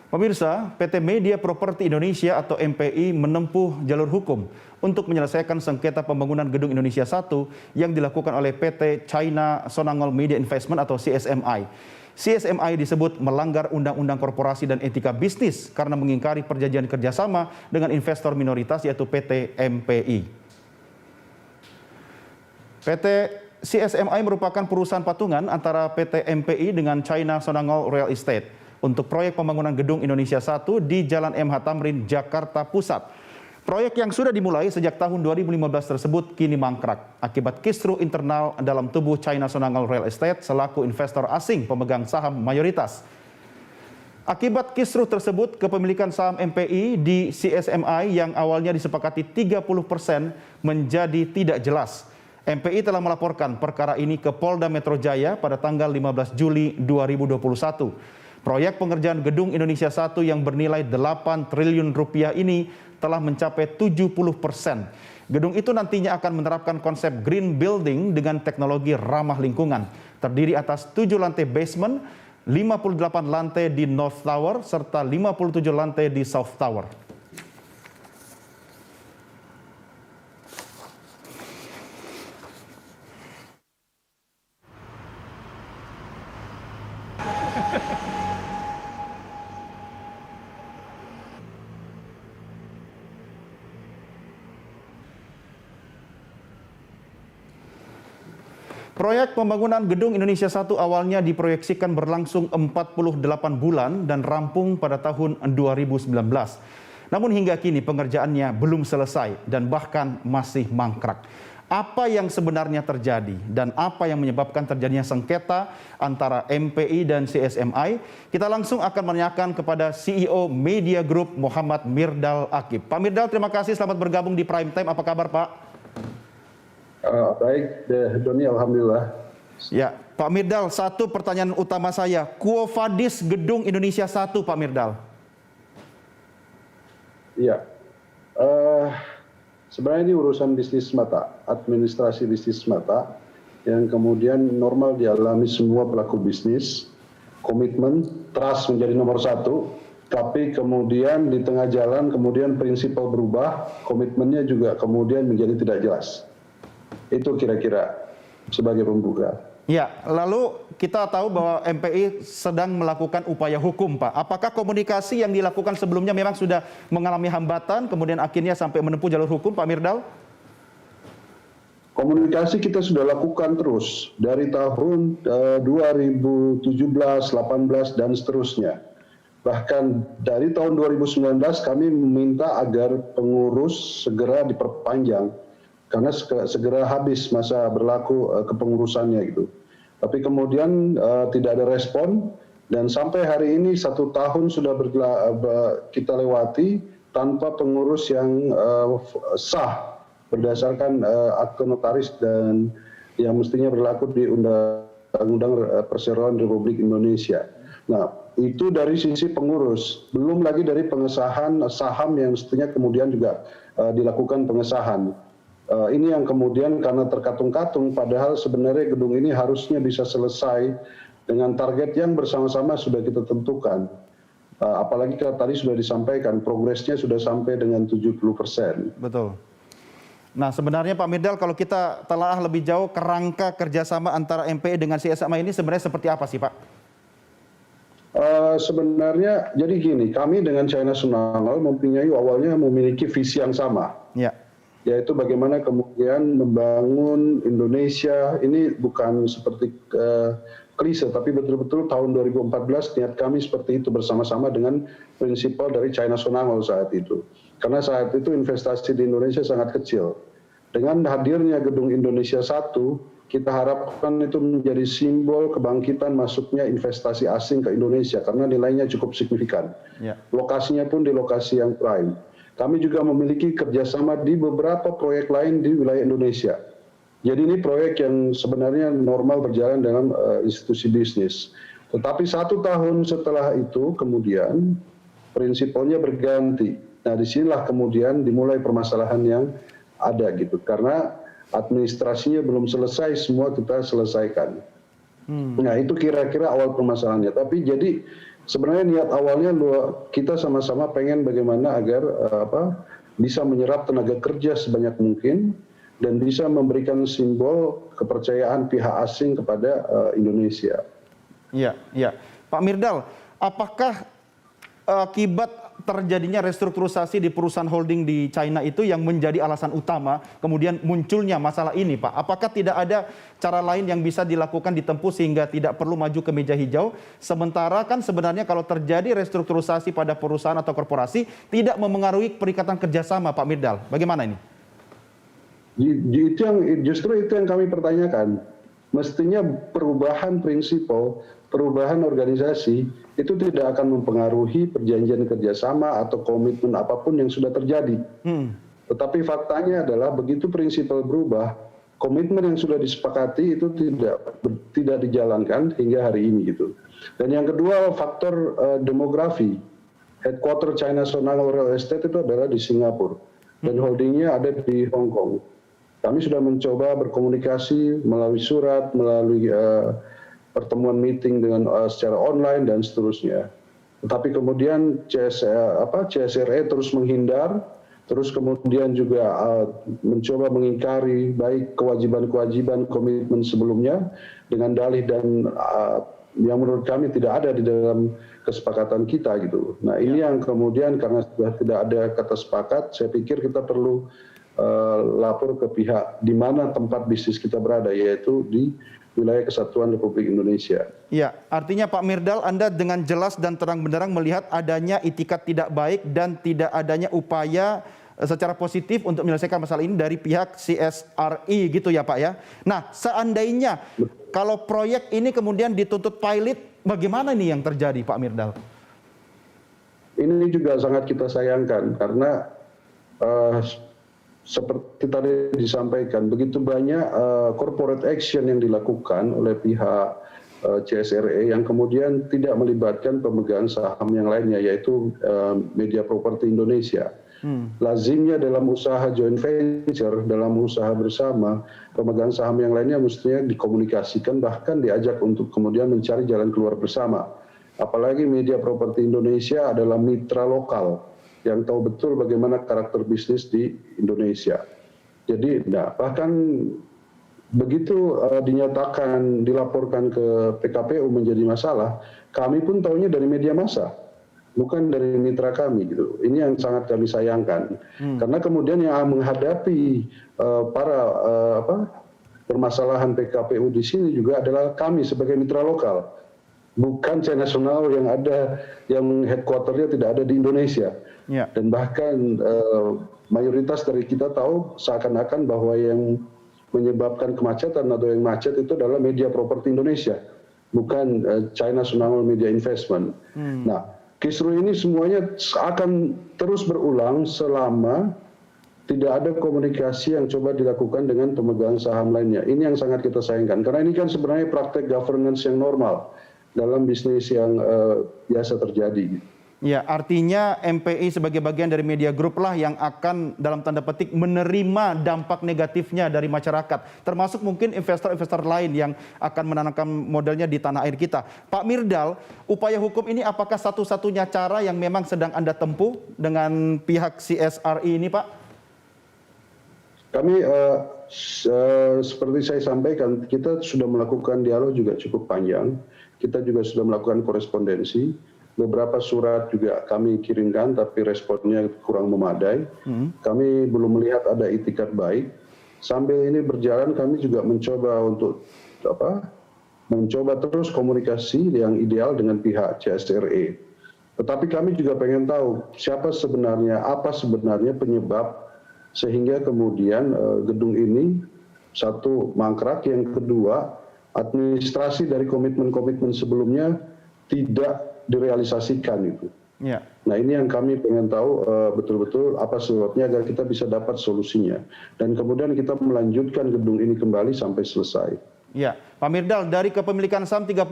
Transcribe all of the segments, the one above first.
Pemirsa, PT Media Properti Indonesia atau MPI menempuh jalur hukum untuk menyelesaikan sengketa pembangunan Gedung Indonesia 1 yang dilakukan oleh PT China Sonangol Media Investment atau CSMI. CSMI disebut melanggar Undang-Undang Korporasi dan Etika Bisnis karena mengingkari perjanjian kerjasama dengan investor minoritas yaitu PT MPI. PT CSMI merupakan perusahaan patungan antara PT MPI dengan China Sonangol Real Estate untuk proyek pembangunan Gedung Indonesia 1 di Jalan MH Tamrin, Jakarta Pusat. Proyek yang sudah dimulai sejak tahun 2015 tersebut kini mangkrak akibat kisruh internal dalam tubuh China Sonangol Real Estate selaku investor asing pemegang saham mayoritas. Akibat kisruh tersebut, kepemilikan saham MPI di CSMI yang awalnya disepakati 30% menjadi tidak jelas. MPI telah melaporkan perkara ini ke Polda Metro Jaya pada tanggal 15 Juli 2021. Proyek pengerjaan Gedung Indonesia 1 yang bernilai 8 triliun rupiah ini telah mencapai 70%. Gedung itu nantinya akan menerapkan konsep green building dengan teknologi ramah lingkungan. Terdiri atas 7 lantai basement, 58 lantai di North Tower, serta 57 lantai di South Tower. Proyek pembangunan Gedung Indonesia 1 awalnya diproyeksikan berlangsung 48 bulan dan rampung pada tahun 2019. Namun hingga kini pengerjaannya belum selesai dan bahkan masih mangkrak. Apa yang sebenarnya terjadi dan apa yang menyebabkan terjadinya sengketa antara MPI dan CSMI? Kita langsung akan menanyakan kepada CEO Media Group Muhammad Mirdal Akib. Pak Mirdal, terima kasih, selamat bergabung di Prime Time. Apa kabar, Pak? Baik, Doni, alhamdulillah. Ya, Pak Mirdal, satu pertanyaan utama saya, Quo Vadis Gedung Indonesia 1, Pak Mirdal. Iya, sebenarnya ini urusan bisnis semata, administrasi bisnis semata, yang kemudian normal dialami semua pelaku bisnis. Komitmen, trust menjadi nomor satu, tapi kemudian di tengah jalan kemudian prinsipal berubah, komitmennya juga kemudian menjadi tidak jelas. Itu kira-kira sebagai pembuka. Ya, lalu kita tahu bahwa MPI sedang melakukan upaya hukum, Pak. Apakah komunikasi yang dilakukan sebelumnya memang sudah mengalami hambatan, kemudian akhirnya sampai menempuh jalur hukum, Pak Mirdal? Komunikasi kita sudah lakukan terus dari tahun 2017, 18 dan seterusnya. Bahkan dari tahun 2019 kami meminta agar pengurus segera diperpanjang karena segera habis masa berlaku kepengurusannya gitu. Tapi kemudian tidak ada respon dan sampai hari ini 1 tahun sudah kita lewati tanpa pengurus yang sah berdasarkan akte notaris dan yang mestinya berlaku di Undang-Undang Perseroan Republik Indonesia. Nah, itu dari sisi pengurus, belum lagi dari pengesahan saham yang mestinya kemudian juga dilakukan pengesahan. Ini yang kemudian karena terkatung-katung, padahal sebenarnya gedung ini harusnya bisa selesai dengan target yang bersama-sama sudah kita tentukan. Apalagi tadi sudah disampaikan, progresnya sudah sampai dengan 70%. Betul. Nah, sebenarnya Pak Mirdal, kalau kita telaah lebih jauh, kerangka kerjasama antara MPI dengan CSMI ini sebenarnya seperti apa sih, Pak? Sebenarnya, jadi gini, kami dengan China Sonangol awalnya memiliki visi yang sama. Ya. Yaitu bagaimana kemudian membangun Indonesia, ini bukan seperti klise, tapi betul-betul tahun 2014 niat kami seperti itu bersama-sama dengan prinsipal dari China Sonangol saat itu. Karena saat itu investasi di Indonesia sangat kecil. Dengan hadirnya Gedung Indonesia 1, kita harapkan itu menjadi simbol kebangkitan masuknya investasi asing ke Indonesia karena nilainya cukup signifikan. Ya. Lokasinya pun di lokasi yang prime. Kami juga memiliki kerjasama di beberapa proyek lain di wilayah Indonesia. Jadi ini proyek yang sebenarnya normal berjalan dalam institusi bisnis. Tetapi 1 tahun setelah itu kemudian prinsipalnya berganti. Nah, disinilah kemudian dimulai permasalahan yang ada gitu. Karena administrasinya belum selesai, semua kita selesaikan. Nah, itu kira-kira awal permasalahannya. Tapi jadi sebenarnya niat awalnya kita sama-sama pengen bagaimana agar bisa menyerap tenaga kerja sebanyak mungkin dan bisa memberikan simbol kepercayaan pihak asing kepada Indonesia. Iya, iya. Pak Mirdal, apakah akibat terjadinya restrukturisasi di perusahaan holding di China itu yang menjadi alasan utama kemudian munculnya masalah ini, Pak? Apakah tidak ada cara lain yang bisa dilakukan ditempuh sehingga tidak perlu maju ke meja hijau? Sementara kan sebenarnya kalau terjadi restrukturisasi pada perusahaan atau korporasi tidak memengaruhi perikatan kerjasama, Pak Mirdal. Bagaimana ini? Justru itu yang kami pertanyakan. Mestinya perubahan prinsipal, perubahan organisasi itu tidak akan mempengaruhi perjanjian kerjasama atau komitmen apapun yang sudah terjadi. Tetapi faktanya adalah begitu prinsipal berubah, komitmen yang sudah disepakati itu tidak dijalankan hingga hari ini gitu. Dan yang kedua faktor demografi. Headquarter China Sonangol Real Estate itu adalah di Singapura dan holdingnya ada di Hong Kong. Kami sudah mencoba berkomunikasi melalui surat, melalui pertemuan meeting dengan secara online dan seterusnya. Tetapi kemudian CSRE terus menghindar, terus kemudian juga mencoba mengingkari baik kewajiban-kewajiban komitmen sebelumnya dengan dalih dan yang menurut kami tidak ada di dalam kesepakatan kita gitu. Nah ini yang kemudian karena sudah tidak ada kata sepakat, saya pikir kita perlu lapor ke pihak di mana tempat bisnis kita berada, yaitu di wilayah Kesatuan Republik Indonesia. Ya, artinya Pak Mirdal, Anda dengan jelas dan terang benderang melihat adanya itikat tidak baik dan tidak adanya upaya secara positif untuk menyelesaikan masalah ini dari pihak CSRE gitu ya Pak ya. Nah, seandainya kalau proyek ini kemudian dituntut pilot, bagaimana nih yang terjadi Pak Mirdal? Ini juga sangat kita sayangkan karena seperti tadi disampaikan, begitu banyak corporate action yang dilakukan oleh pihak CSRE yang kemudian tidak melibatkan pemegang saham yang lainnya, yaitu Media Properti Indonesia. Lazimnya dalam usaha joint venture, dalam usaha bersama, pemegang saham yang lainnya mestinya dikomunikasikan, bahkan diajak untuk kemudian mencari jalan keluar bersama. Apalagi Media Properti Indonesia adalah mitra lokal yang tahu betul bagaimana karakter bisnis di Indonesia. Jadi, bahkan begitu dilaporkan ke PKPU menjadi masalah, kami pun tahunya dari media massa, bukan dari mitra kami gitu. Ini yang sangat kami sayangkan. Karena kemudian yang menghadapi permasalahan PKPU di sini juga adalah kami sebagai mitra lokal. Bukan China Nasional yang headquarter-nya tidak ada di Indonesia. Ya. Dan bahkan mayoritas dari kita tahu seakan-akan bahwa yang menyebabkan kemacetan atau yang macet itu adalah Media Properti Indonesia, bukan China National Media Investment. Nah, kisru ini semuanya akan terus berulang selama tidak ada komunikasi yang coba dilakukan dengan pemegang saham lainnya. Ini yang sangat kita sayangkan, karena ini kan sebenarnya praktek governance yang normal dalam bisnis yang biasa terjadi. Ya, artinya MPI sebagai bagian dari media group lah yang akan dalam tanda petik menerima dampak negatifnya dari masyarakat. Termasuk mungkin investor-investor lain yang akan menanamkan modalnya di tanah air kita. Pak Mirdal, upaya hukum ini apakah satu-satunya cara yang memang sedang Anda tempuh dengan pihak CSRE ini, Pak? Kami seperti saya sampaikan, kita sudah melakukan dialog juga cukup panjang. Kita juga sudah melakukan korespondensi. Beberapa surat juga kami kirimkan, tapi responnya kurang memadai. Kami belum melihat ada itikat baik. Sambil ini berjalan, kami juga mencoba untuk mencoba terus komunikasi yang ideal dengan pihak CSRE. Tetapi kami juga pengen tahu siapa sebenarnya, apa sebenarnya penyebab sehingga kemudian gedung ini satu mangkrak, yang kedua administrasi dari komitmen-komitmen sebelumnya tidak direalisasikan itu. Ya. Nah ini yang kami pengen tahu betul-betul apa sebabnya agar kita bisa dapat solusinya. Dan kemudian kita melanjutkan gedung ini kembali sampai selesai. Ya, Pak Mirdal, dari kepemilikan saham 30%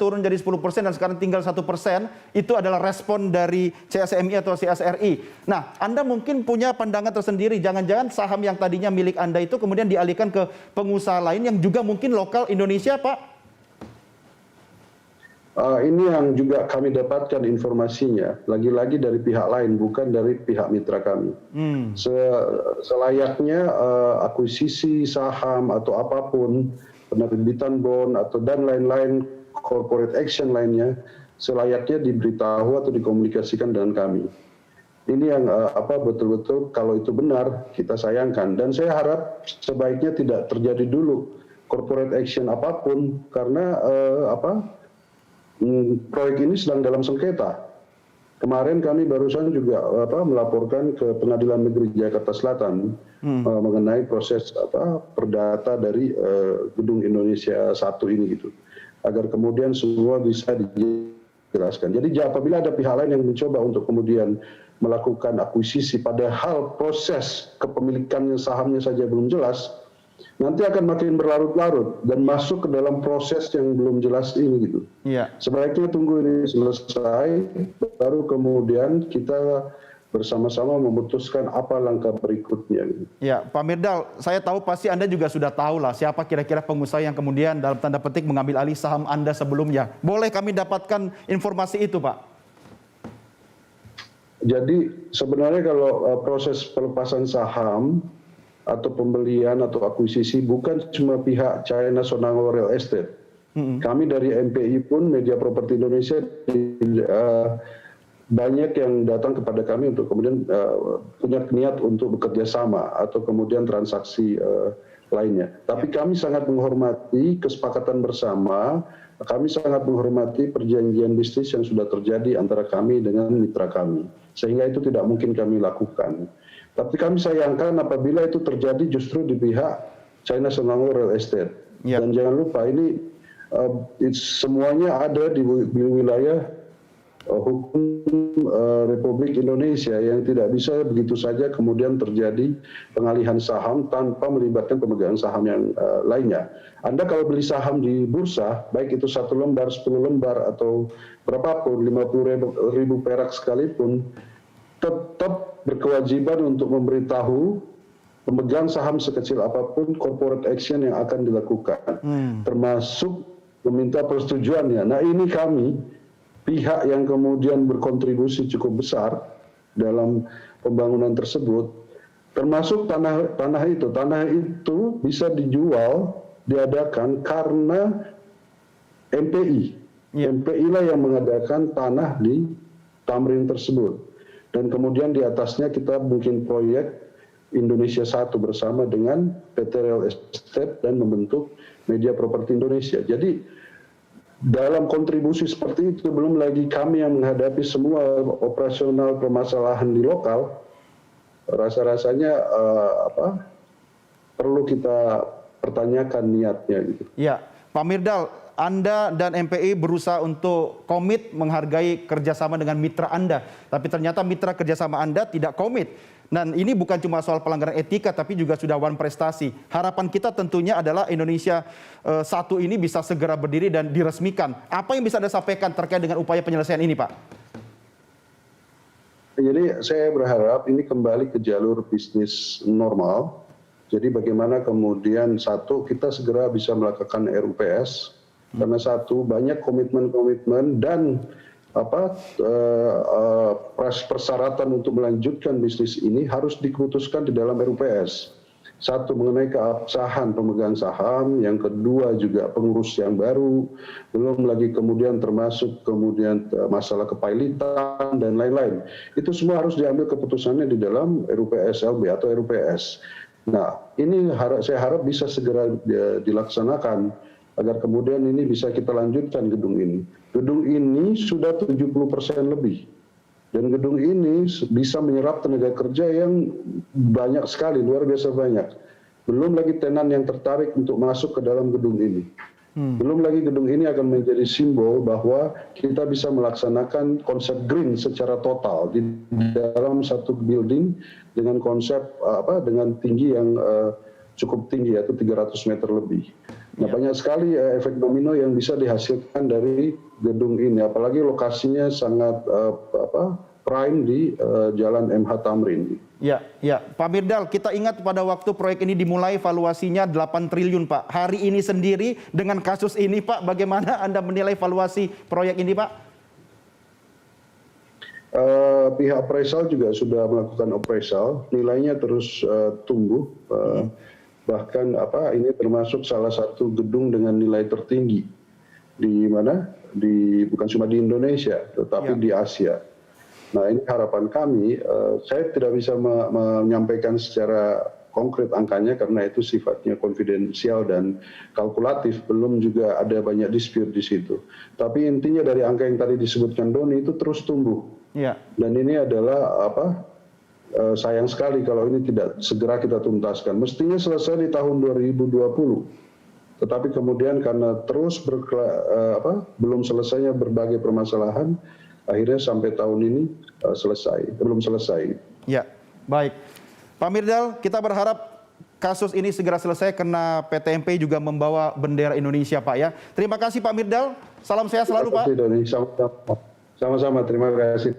turun jadi 10% dan sekarang tinggal 1%, itu adalah respon dari CSMI atau CSRI. Nah, Anda mungkin punya pandangan tersendiri, jangan-jangan saham yang tadinya milik Anda itu kemudian dialihkan ke pengusaha lain yang juga mungkin lokal Indonesia, Pak? Ini yang juga kami dapatkan informasinya, lagi-lagi dari pihak lain, bukan dari pihak mitra kami. Selayaknya akuisisi saham atau apapun, penerbitan bond atau dan lain-lain corporate action lainnya, selayaknya diberitahu atau dikomunikasikan dengan kami. Ini yang betul-betul kalau itu benar kita sayangkan, dan saya harap sebaiknya tidak terjadi dulu corporate action apapun karena proyek ini sedang dalam sengketa. Kemarin kami barusan juga melaporkan ke Pengadilan Negeri Jakarta Selatan mengenai proses perdata dari Gedung Indonesia 1 ini gitu, agar kemudian semua bisa dijelaskan. Jadi apabila ada pihak lain yang mencoba untuk kemudian melakukan akuisisi padahal proses kepemilikannya sahamnya saja belum jelas, nanti akan makin berlarut-larut dan masuk ke dalam proses yang belum jelas ini gitu. Iya. Sebaiknya tunggu ini selesai, baru kemudian kita bersama-sama memutuskan apa langkah berikutnya. Ya, Pak Mirdal, saya tahu pasti Anda juga sudah tahu lah siapa kira-kira pengusaha yang kemudian dalam tanda petik mengambil alih saham Anda sebelumnya. Boleh kami dapatkan informasi itu, Pak? Jadi sebenarnya kalau proses pelepasan saham atau pembelian atau akuisisi bukan cuma pihak China Sonangol Real Estate. Kami dari MPI pun, Media Properti Indonesia, banyak yang datang kepada kami untuk kemudian punya niat untuk bekerja sama atau kemudian transaksi lainnya. Tapi kami sangat menghormati kesepakatan bersama, kami sangat menghormati perjanjian bisnis yang sudah terjadi antara kami dengan mitra kami. Sehingga itu tidak mungkin kami lakukan. Tapi kami sayangkan apabila itu terjadi justru di pihak China Sonangol Real Estate. Dan jangan lupa ini semuanya ada di wilayah hukum Republik Indonesia yang tidak bisa begitu saja kemudian terjadi pengalihan saham tanpa melibatkan pemegang saham yang lainnya. Anda kalau beli saham di bursa, baik itu 1 lembar, 10 lembar atau berapapun, 50.000 perak sekalipun, tetap berkewajiban untuk memberitahu pemegang saham sekecil apapun corporate action yang akan dilakukan, termasuk meminta persetujuannya. Nah ini kami, pihak yang kemudian berkontribusi cukup besar dalam pembangunan tersebut, termasuk tanah itu bisa dijual, diadakan karena MPI. MPI lah yang mengadakan tanah di Tamrin tersebut. Dan kemudian di atasnya kita bikin proyek Indonesia 1 bersama dengan PT Real Estate dan membentuk Media Properti Indonesia. Jadi dalam kontribusi seperti itu, belum lagi kami yang menghadapi semua operasional permasalahan di lokal, rasa-rasanya perlu kita pertanyakan niatnya gitu. Ya, Pak Mirdal, Anda dan MPI berusaha untuk komit menghargai kerjasama dengan mitra Anda, tapi ternyata mitra kerjasama Anda tidak komit. Dan ini bukan cuma soal pelanggaran etika, tapi juga sudah wan prestasi. Harapan kita tentunya adalah Indonesia 1 ini bisa segera berdiri dan diresmikan. Apa yang bisa Anda sampaikan terkait dengan upaya penyelesaian ini, Pak? Jadi saya berharap ini kembali ke jalur bisnis normal. Jadi bagaimana kemudian kita segera bisa melakukan RUPS. Karena banyak komitmen-komitmen dan persyaratan untuk melanjutkan bisnis ini harus diputuskan di dalam RUPS. 1, mengenai keabsahan pemegang saham, yang kedua juga pengurus yang baru, belum lagi kemudian termasuk masalah kepailitan dan lain-lain. Itu semua harus diambil keputusannya di dalam RUPS LB atau RUPS. Nah, ini saya harap bisa segera dilaksanakan agar kemudian ini bisa kita lanjutkan gedung ini. Gedung ini sudah 70% lebih. Dan gedung ini bisa menyerap tenaga kerja yang banyak sekali, luar biasa banyak. Belum lagi tenan yang tertarik untuk masuk ke dalam gedung ini. Belum lagi gedung ini akan menjadi simbol bahwa kita bisa melaksanakan konsep green secara total di dalam satu building dengan konsep dengan tinggi yang cukup tinggi, yaitu 300 meter lebih. Nah, banyak sekali efek domino yang bisa dihasilkan dari gedung ini, apalagi lokasinya sangat prime di Jalan MH Tamrin. Ya, Pak Mirdal, kita ingat pada waktu proyek ini dimulai valuasinya 8 triliun, Pak. Hari ini sendiri dengan kasus ini, Pak, bagaimana Anda menilai valuasi proyek ini, Pak? Pihak appraisal juga sudah melakukan appraisal, nilainya terus tumbuh. Bahkan ini termasuk salah satu gedung dengan nilai tertinggi di mana? Bukan cuma di Indonesia, tetapi di Asia. Nah, ini harapan kami. Saya tidak bisa menyampaikan secara konkret angkanya karena itu sifatnya konfidensial dan kalkulatif. Belum juga ada banyak dispute di situ. Tapi intinya dari angka yang tadi disebutkan Doni itu terus tumbuh. Ya. Dan ini adalah sayang sekali kalau ini tidak segera kita tuntaskan. Mestinya selesai di tahun 2020. Tetapi kemudian karena terus belum selesainya berbagai permasalahan, akhirnya sampai tahun ini belum selesai. Ya, baik. Pak Mirdal, kita berharap kasus ini segera selesai karena PT MP juga membawa bendera Indonesia, Pak ya. Terima kasih Pak Mirdal, salam sehat selalu Pak. Terima kasih Doni, sama-sama. Terima kasih.